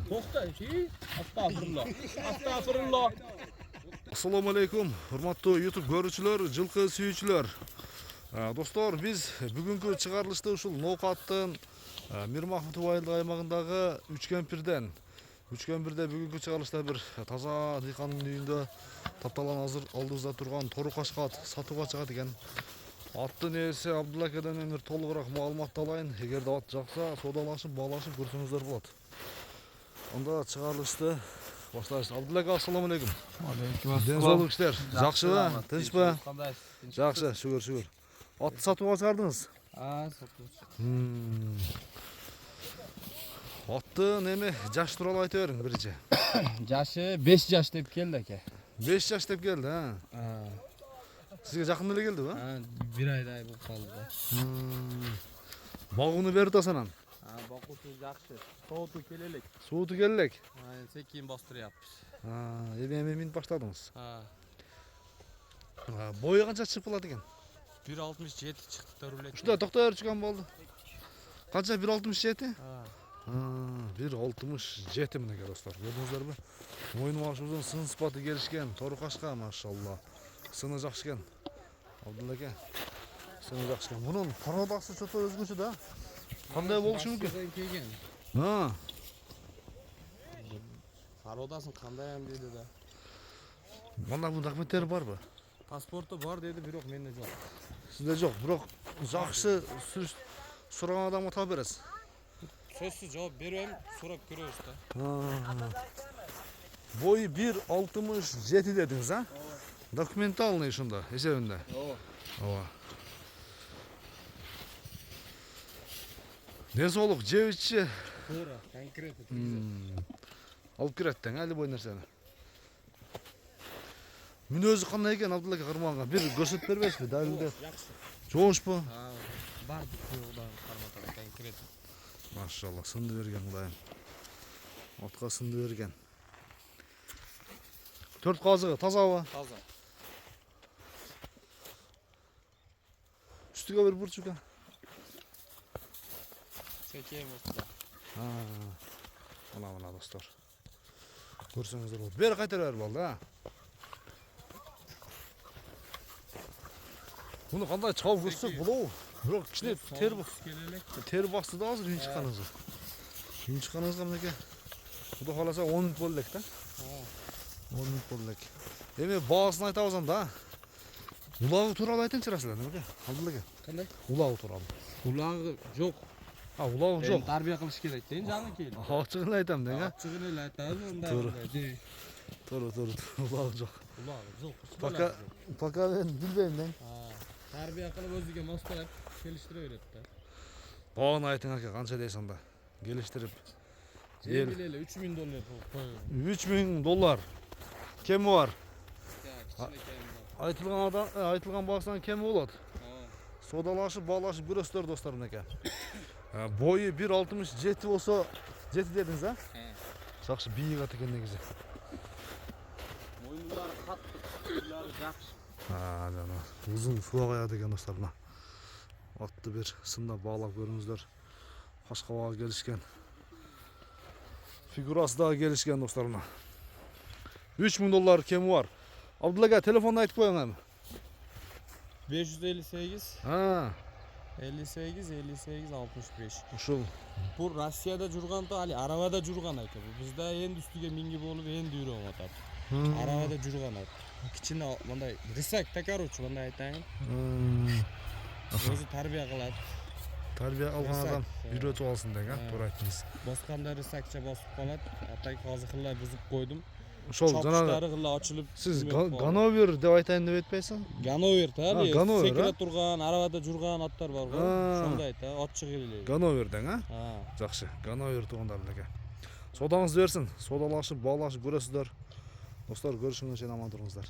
To'xta, astagfirullah. Astagfirullah. Assalamu alaykum, hurmatlı YouTube görүүчүлөр, жылкы сүйүүчүлөр. Достор, биз бүгүнкү чыгарылышты ушул Ноокаттын Мир Махмутов айылдык аймагындагы Үч Кемпирден бүгүнкү чыгарылышта бир таза дыйкандын үйүндө тапталган азыр алдыбызда турган тору кашкат сатууга чыгат экен. Аттын ээси Абдулла акеден мен бир толугураак маалымат алайын. Эгерде ат жакса, соодалашып, баалашып көрсөңүздөр болот. Анда чыгарылышты баштайбыз. Абдулла ака, ассаламу алейкум. Алейкум ассалам. Денсаулык иштер. Жакшыбы? Тынчпы? Жакшы, шүгүр. Атты сатууга чыгардыңыз? Сатууга. Аттын эми жаш тууралуу айта бериң биринчи. Жашы 5 жаш деп келди аке. 5 жаш деп келди, Сизге жакын эле келдиби? Бир айдай болуп калды. Багууну берди асанан. Бакуусу жакшы. Сооту келелек. Сууту келелек. Секин бастырыппыз. Эми минип баштадыңыз. Бою канча чыгып калат экен? 1.67 чыкты рулет. Ушта токтой берчүгөн болду. Канча 1.67? 1.67 мынакей достор. Көрдүңүздөрбү? Моюну башы узун, сын сыпаты келишкен, тору кашка, машалла. Сыны жакшы экен. Абдулла аке. Сыны жакшы экен. Мунун пародасы чото өзгөчө да. Кандай болушу мүмкүн? Пародасын кандай дейди да. Мында бул документтери барбы? Паспорту бар деди, бирок менде жок. Сизде жок, бирок жакшы сураган адамга таап бересиз. Сөзсүз жооп берем, сурап көрөбүз да. Бою 1.67 дедиңиз, Документалный ушунда, эсебинде. Ооба. Денсаулык жебичи? Туура, конкретно. Алып кирет тең, али бой нерсени. Мүнөзү кандай экен Абдулла аке карманга? Бир көрсөтүп бербейсизби, далилдеп? Жакшы. Жоошпу? Бар күйөөдөн карматат конкретно. Машалла, сынды берген Кудайым. Атка сынды берген. 4 казыгы тазабы? Таза. Үстүгө бир бурчука. Секем уста. Мына достор. Көрсөңүздөр болот. Бери кайтара бер болду, Муну кандай чабып көрсөк болобу? Бирок кичине тер басты да азыр үйүн чыкканыңызга. Үйүн чыкканыңызга мынакей. Куда кааласа 10 мүнөт болду элек да. 10 мүнөт болду элек. Эми баасын айта алсам да. Улагы тууралуу айтыңчы расылан, эмеге? Абдулла аке. Кандай? Улагы тууралуу. Улагы жок. Улагы жок. Тарбия кылыш керек дейин жаңы келди. Ачыгын айтам дең, Ачыгын эле айтабыз, мындай. Туура. Улагы жок. Улагы жок. Пока мен билбейм дең. Тарбия кылып өзүгө москалап келиштире берет да. Бааны айтың аке, канча дейсиң анда? Келиштирип. Эл билели $3000 $3000. Кеми бар? Кичине Айтылган адам, айтылган баасынан кеми болот. Соодалашып, баалашып көрөсүздөр достор мынакей. Бою 1.67 болсо, 7 дедиңиз, Жакшы, бийик ат экен негизи. Мойнулары катты, кыйлары жакшы. Жана узун суак аяк экен достор мына. Атты бир сындап баалап көрүңүздөр. Кашкабага келишкен. Фигурасы дагы келишкен достор мына. $3000 кеми бар. Абдулла ака, телефонду айтып коюң эми. 558 65. Ушул. Бул Россияда жүргөндө али арабада жүргөн айты. Бизде энди үстүгө минги болуп энди үйрөнүп атат. Арабада жүргөн айт. Кичине мындай рысак такаручу мындай айтайын. Өзү тарбия кылат. Тарбия алган адам үйрөтүп алсын дең, туура айттыңыз. Басканда рысакча басып калат. Атай казыкылай бузуп койдум. Ошол жанагы кылла ачылып. Сиз Гановер деп айтайын деп айтпайсың? Гановер та, секире турган, арабада жүргөн аттар бар го. Ошондой та, атчык эле. Гановер дең, Жакшы. Гановер туугандар экен. Соодаңызды берсин. Соодалашып, баалашып көрөсүздөр. Достор, көрүшүңүзгө чейин аман туруңуздар.